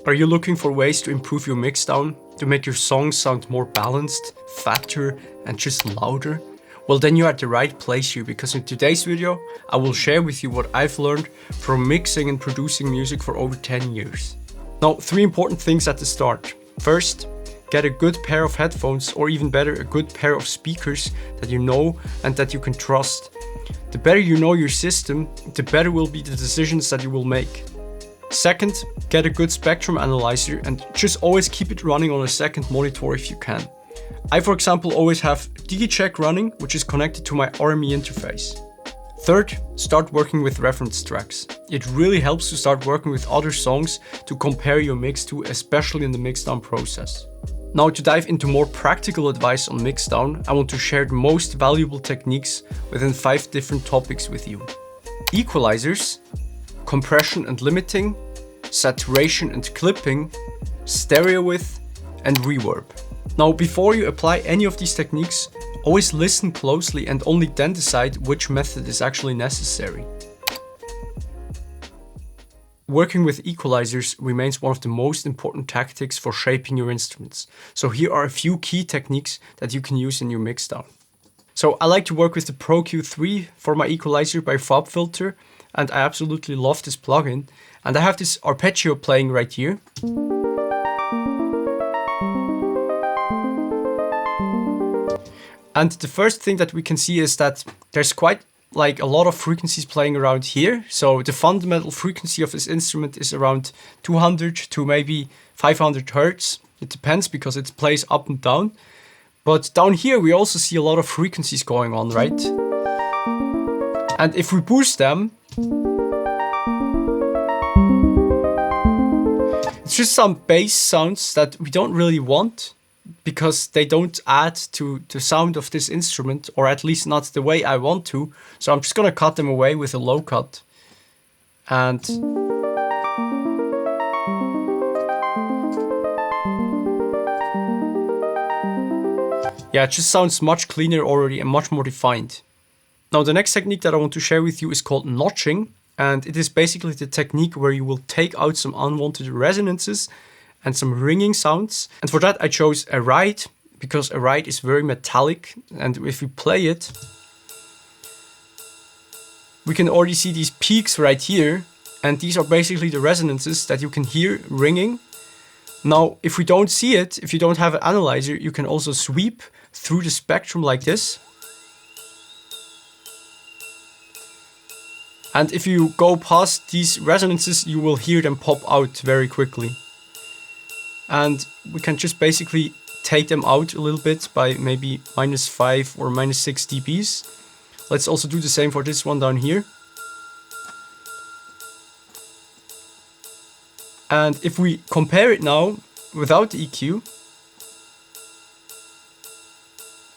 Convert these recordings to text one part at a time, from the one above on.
Are you looking for ways to improve your mixdown, to make your songs sound more balanced, fatter, and just louder? Well, then you're at the right place here, because in today's video, I will share with you what I've learned from mixing and producing music for over 10 years. Now, 3 important things at the start. First, get a good pair of headphones, or even better, a good pair of speakers that you know and that you can trust. The better you know your system, the better will be the decisions that you will make. Second, get a good spectrum analyzer and just always keep it running on a second monitor if you can. I, for example, always have DigiCheck running, which is connected to my RME interface. Third, start working with reference tracks. It really helps to start working with other songs to compare your mix to, especially in the mixdown process. Now, to dive into more practical advice on mixdown, I want to share the most valuable techniques within 5 different topics with you. Equalizers, compression and limiting, saturation and clipping, stereo width, and reverb. Now, before you apply any of these techniques, always listen closely and only then decide which method is actually necessary. Working with equalizers remains one of the most important tactics for shaping your instruments. So here are a few key techniques that you can use in your mixdown. So I like to work with the Pro Q3 for my equalizer by FabFilter, and I absolutely love this plugin. And I have this arpeggio playing right here. And the first thing that we can see is that there's quite a lot of frequencies playing around here. So the fundamental frequency of this instrument is around 200 to maybe 500 Hertz. It depends because it plays up and down. But down here we also see a lot of frequencies going on, right? And if we boost them, it's just some bass sounds that we don't really want, because they don't add to the sound of this instrument, or at least not the way I want to. So I'm just gonna cut them away with a low cut. And yeah, it just sounds much cleaner already and much more defined. Now, the next technique that I want to share with you is called notching. And it is basically the technique where you will take out some unwanted resonances and some ringing sounds. And for that I chose a ride, because a ride is very metallic, and if we play it, we can already see these peaks right here, and these are basically the resonances that you can hear ringing. Now, if we don't see it, if you don't have an analyzer, you can also sweep through the spectrum like this. And if you go past these resonances, you will hear them pop out very quickly. And we can just basically take them out a little bit by maybe -5 or -6 dBs. Let's also do the same for this one down here. And if we compare it now without the EQ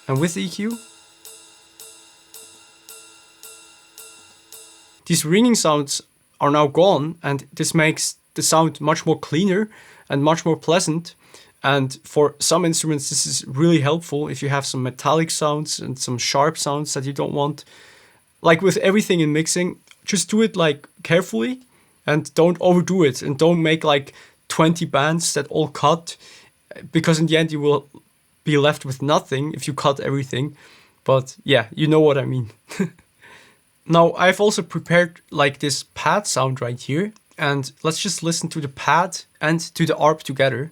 and with the EQ, these ringing sounds are now gone, and this makes the sound much more cleaner and much more pleasant. And for some instruments, this is really helpful if you have some metallic sounds and some sharp sounds that you don't want. Like with everything in mixing, just do it carefully and don't overdo it, and don't make 20 bands that all cut, because in the end you will be left with nothing if you cut everything. But yeah, you know what I mean. Now, I've also prepared this pad sound right here, and let's just listen to the pad and to the ARP together.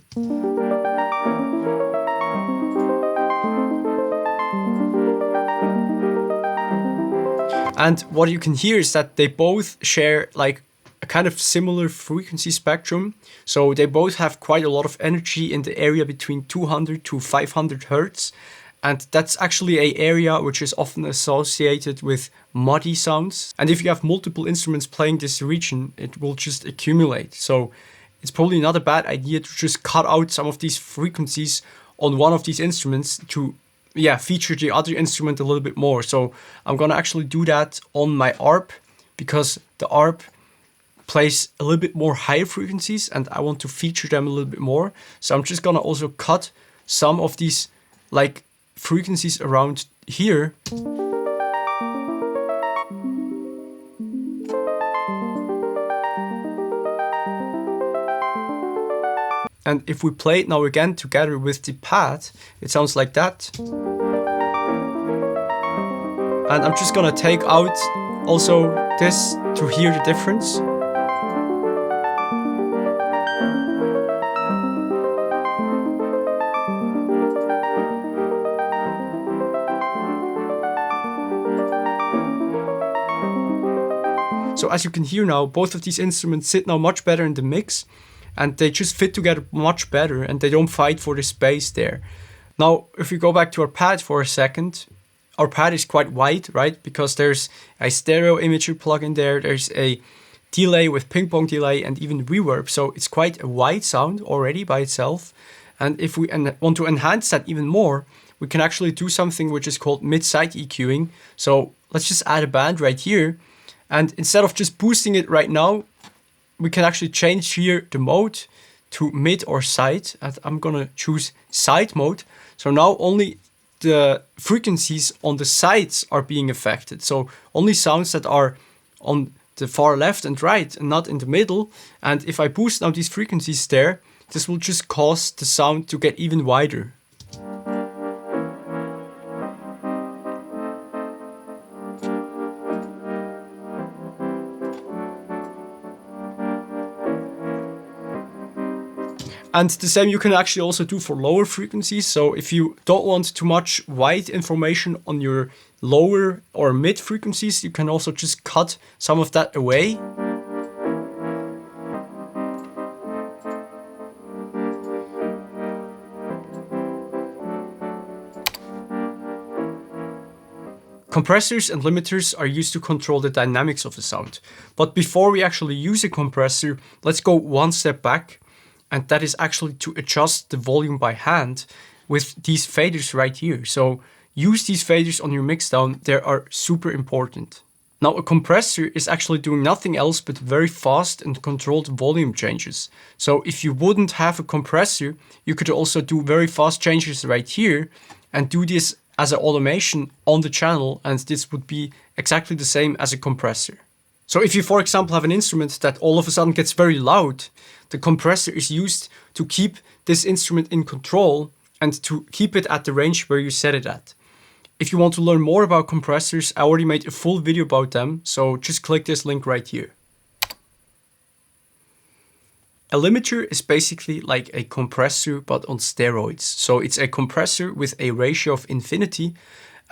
And what you can hear is that they both share a kind of similar frequency spectrum. So they both have quite a lot of energy in the area between 200 to 500 Hertz. And that's actually an area which is often associated with muddy sounds. And if you have multiple instruments playing this region, it will just accumulate. So it's probably not a bad idea to just cut out some of these frequencies on one of these instruments to feature the other instrument a little bit more. So I'm gonna actually do that on my ARP, because the ARP plays a little bit more higher frequencies and I want to feature them a little bit more. So I'm just gonna also cut some of these frequencies around here. And if we play it now again together with the pad, it sounds like that. And I'm just gonna take out also this to hear the difference. So as you can hear now, both of these instruments sit now much better in the mix, and they just fit together much better, and they don't fight for the space there. Now, if we go back to our pad for a second, our pad is quite wide, right? Because there's a stereo imager plug in there, there's a delay with ping pong delay and even reverb. So it's quite a wide sound already by itself. And if we want to enhance that even more, we can actually do something which is called mid-side EQing. So let's just add a band right here. And instead of just boosting it right now, we can actually change here the mode to mid or side. And I'm gonna choose side mode. So now only the frequencies on the sides are being affected. So only sounds that are on the far left and right and not in the middle. And if I boost now these frequencies there, this will just cause the sound to get even wider. And the same you can actually also do for lower frequencies. So if you don't want too much wide information on your lower or mid frequencies, you can also just cut some of that away. Compressors and limiters are used to control the dynamics of the sound. But before we actually use a compressor, let's go one step back. And that is actually to adjust the volume by hand with these faders right here. So use these faders on your mixdown, they are super important. Now a compressor is actually doing nothing else but very fast and controlled volume changes. So if you wouldn't have a compressor, you could also do very fast changes right here and do this as an automation on the channel, and this would be exactly the same as a compressor. So if you, for example, have an instrument that all of a sudden gets very loud, the compressor is used to keep this instrument in control and to keep it at the range where you set it at. If you want to learn more about compressors, I already made a full video about them, so just click this link right here. A limiter is basically like a compressor but on steroids. So it's a compressor with a ratio of infinity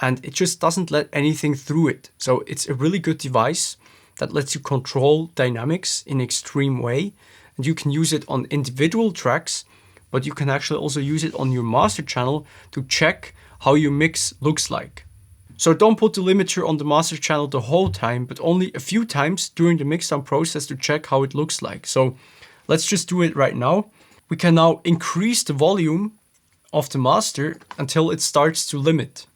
and it just doesn't let anything through it. So it's a really good device that lets you control dynamics in an extreme way. And you can use it on individual tracks, but you can actually also use it on your master channel to check how your mix looks like. So don't put the limiter on the master channel the whole time, but only a few times during the mixdown process to check how it looks like. So let's just do it right now. We can now increase the volume of the master until it starts to limit.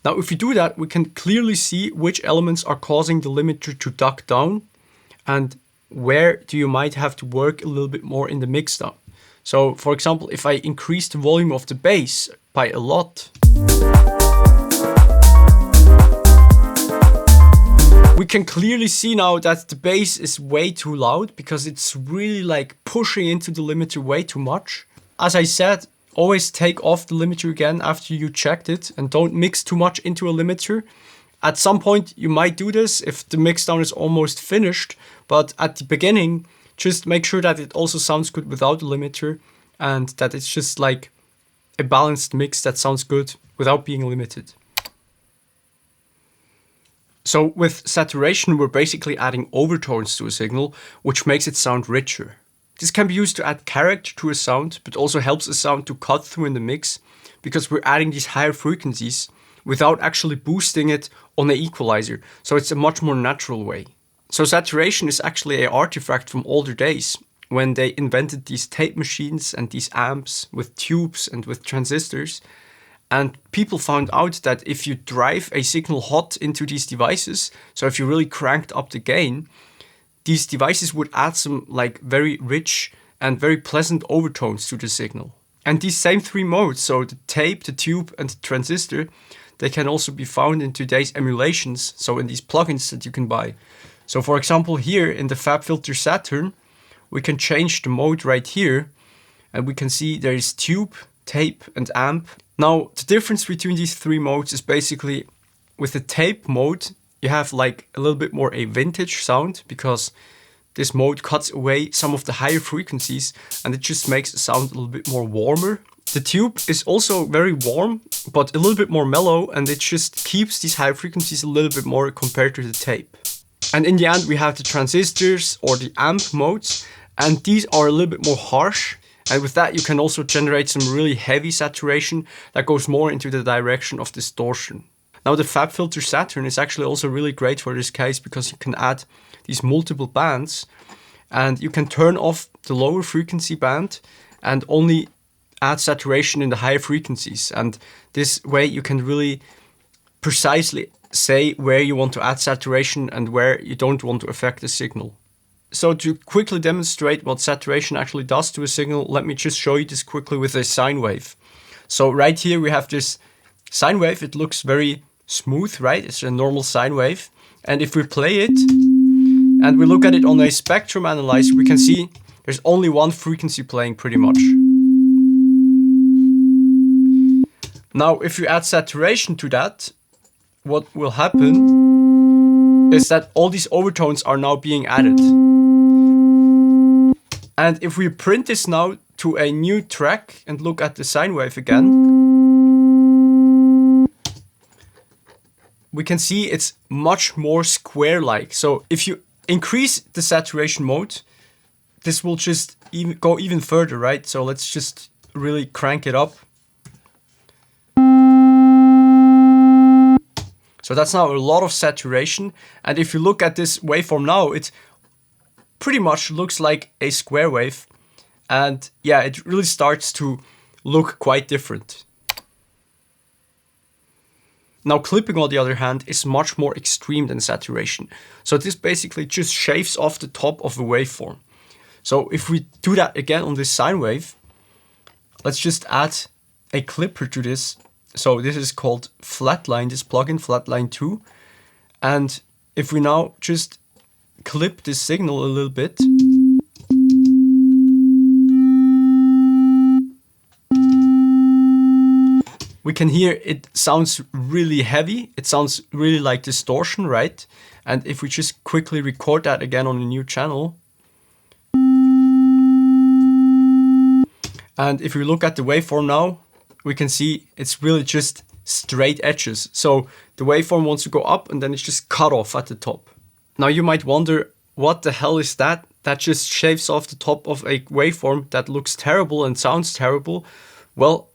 Now, if we do that, we can clearly see which elements are causing the limiter to duck down and where you might have to work a little bit more in the mixdown. So, for example, if I increase the volume of the bass by a lot, we can clearly see now that the bass is way too loud because it's really like pushing into the limiter way too much. As I said, always take off the limiter again after you checked it and don't mix too much into a limiter. At some point you might do this if the mixdown is almost finished, but at the beginning just make sure that it also sounds good without the limiter and that it's just like a balanced mix that sounds good without being limited. So with saturation we're basically adding overtones to a signal, which makes it sound richer. This can be used to add character to a sound, but also helps a sound to cut through in the mix because we're adding these higher frequencies without actually boosting it on an equalizer. So it's a much more natural way. So saturation is actually an artifact from older days when they invented these tape machines and these amps with tubes and with transistors. And people found out that if you drive a signal hot into these devices, so if you really cranked up the gain, these devices would add some like very rich and very pleasant overtones to the signal. And these same three modes, so the tape, the tube, and the transistor, they can also be found in today's emulations, so in these plugins that you can buy. So for example, here in the FabFilter Saturn, we can change the mode right here, and we can see there is tube, tape, and amp. Now, the difference between these three modes is basically, with the tape mode, you have like a little bit more a vintage sound, because this mode cuts away some of the higher frequencies and it just makes the sound a little bit more warmer. The tube is also very warm, but a little bit more mellow, and it just keeps these high frequencies a little bit more compared to the tape. And in the end, we have the transistors or the amp modes, and these are a little bit more harsh. And with that, you can also generate some really heavy saturation that goes more into the direction of distortion. Now, the FabFilter Saturn is actually also really great for this case, because you can add these multiple bands and you can turn off the lower frequency band and only add saturation in the higher frequencies. And this way you can really precisely say where you want to add saturation and where you don't want to affect the signal. So to quickly demonstrate what saturation actually does to a signal, let me just show you this quickly with a sine wave. So right here we have this sine wave. It looks very smooth, right? It's a normal sine wave. And if we play it and we look at it on a spectrum analyzer, we can see there's only one frequency playing pretty much. Now, if you add saturation to that, what will happen is that all these overtones are now being added. And if we print this now to a new track and look at the sine wave again, we can see it's much more square-like. So if you increase the saturation mode, this will just go even further, right? So let's just really crank it up. So that's now a lot of saturation. And if you look at this waveform now, it pretty much looks like a square wave. And yeah, it really starts to look quite different. Now, clipping, on the other hand, is much more extreme than saturation. So this basically just shaves off the top of a waveform. So if we do that again on this sine wave, let's just add a clipper to this. So this is called Flatline, this plugin, Flatline 2. And if we now just clip this signal a little bit, we can hear it sounds really heavy. It sounds really like distortion, right? And if we just quickly record that again on a new channel, and if we look at the waveform now, we can see it's really just straight edges. So the waveform wants to go up and then it's just cut off at the top. Now you might wonder, what the hell is that? That just shaves off the top of a waveform that looks terrible and sounds terrible. Well,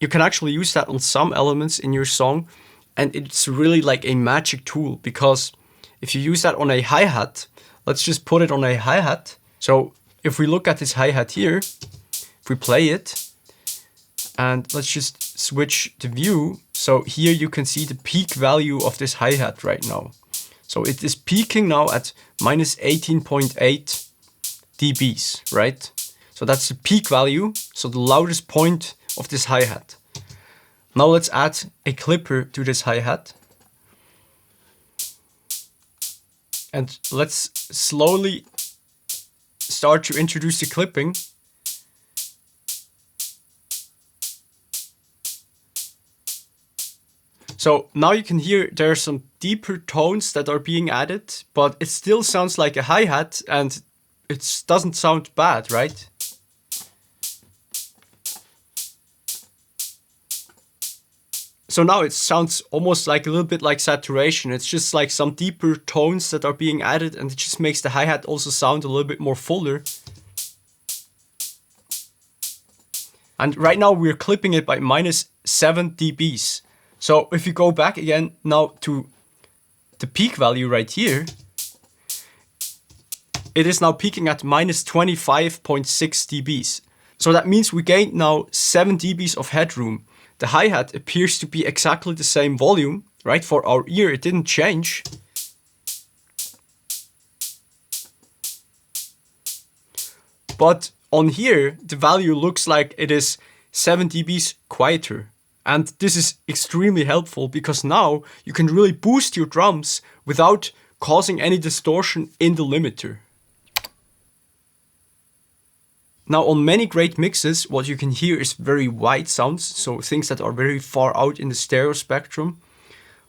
you can actually use that on some elements in your song, and it's really like a magic tool, because if you use that on a hi-hat, let's just put it on a hi-hat. So if we look at this hi-hat here, if we play it, and let's just switch the view. So here you can see the peak value of this hi-hat right now. So it is peaking now at minus 18.8 dBs, right? So that's the peak value, so the loudest point of this hi-hat. Now let's add a clipper to this hi-hat. And let's slowly start to introduce the clipping. So now you can hear there are some deeper tones that are being added, but it still sounds like a hi-hat and it doesn't sound bad, right? So now it sounds almost like a little bit like saturation. It's just like some deeper tones that are being added, and it just makes the hi-hat also sound a little bit more fuller. And right now we're clipping it by minus 7 dBs. So if you go back again now to the peak value right here, it is now peaking at minus 25.6 dBs. So that means we gained now 7 dBs of headroom. The hi-hat appears to be exactly the same volume, right? For our ear, it didn't change. But on here, the value looks like it is 7 dBs quieter. And this is extremely helpful because now you can really boost your drums without causing any distortion in the limiter. Now on many great mixes, what you can hear is very wide sounds, so things that are very far out in the stereo spectrum.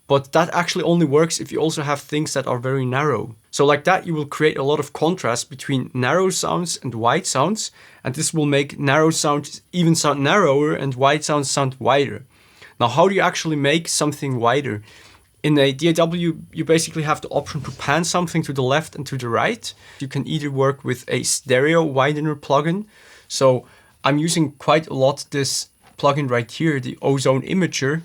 But that actually only works if you also have things that are very narrow. So like that, you will create a lot of contrast between narrow sounds and wide sounds, and this will make narrow sounds even sound narrower and wide sounds sound wider. Now, how do you actually make something wider? In a DAW, you basically have the option to pan something to the left and to the right. You can either work with a stereo widener plugin. So I'm using quite a lot this plugin right here, the Ozone Imager.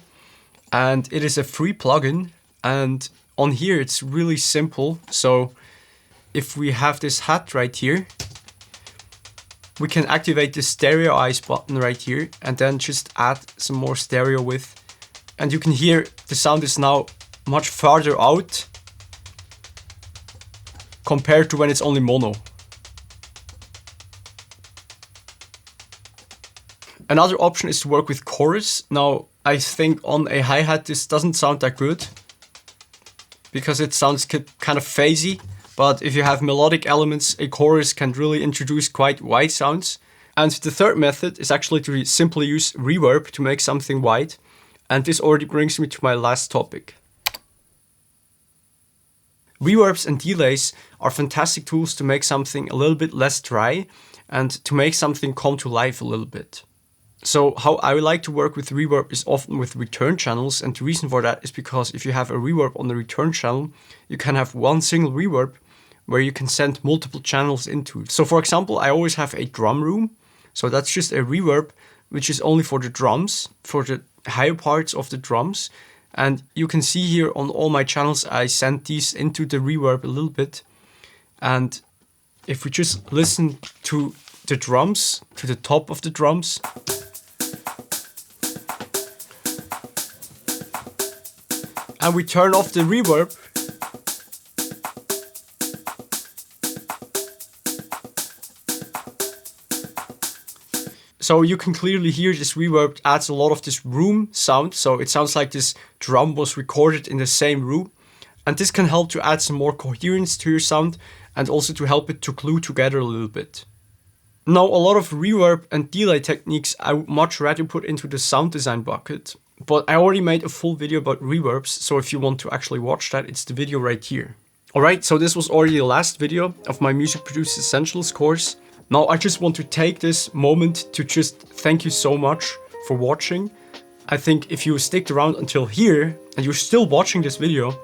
And it is a free plugin. And on here, it's really simple. So if we have this hat right here, we can activate the stereoize button right here and then just add some more stereo width. And you can hear the sound is now much farther out compared to when it's only mono. Another option is to work with chorus. Now, I think on a hi-hat this doesn't sound that good because it sounds kind of phasey. But if you have melodic elements, a chorus can really introduce quite wide sounds. And the third method is actually to simply use reverb to make something wide. And this already brings me to my last topic. Reverbs and delays are fantastic tools to make something a little bit less dry and to make something come to life a little bit. So how I like to work with reverb is often with return channels, and the reason for that is because if you have a reverb on the return channel, you can have one single reverb where you can send multiple channels into. So for example, I always have a drum room. So that's just a reverb which is only for the drums, for the higher parts of the drums. And you can see here on all my channels, I send these into the reverb a little bit. And if we just listen to the drums, to the top of the drums, and we turn off the reverb, so you can clearly hear this reverb adds a lot of this room sound. So it sounds like this drum was recorded in the same room. And this can help to add some more coherence to your sound and also to help it to glue together a little bit. Now, a lot of reverb and delay techniques I would much rather put into the sound design bucket. But I already made a full video about reverbs. So if you want to actually watch that, it's the video right here. Alright, so this was already the last video of my Music Producer Essentials course. Now I just want to take this moment to just thank you so much for watching. I think if you sticked around until here and you're still watching this video,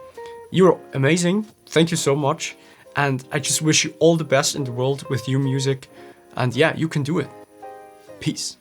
you're amazing. Thank you so much. And I just wish you all the best in the world with your music. And yeah, you can do it. Peace.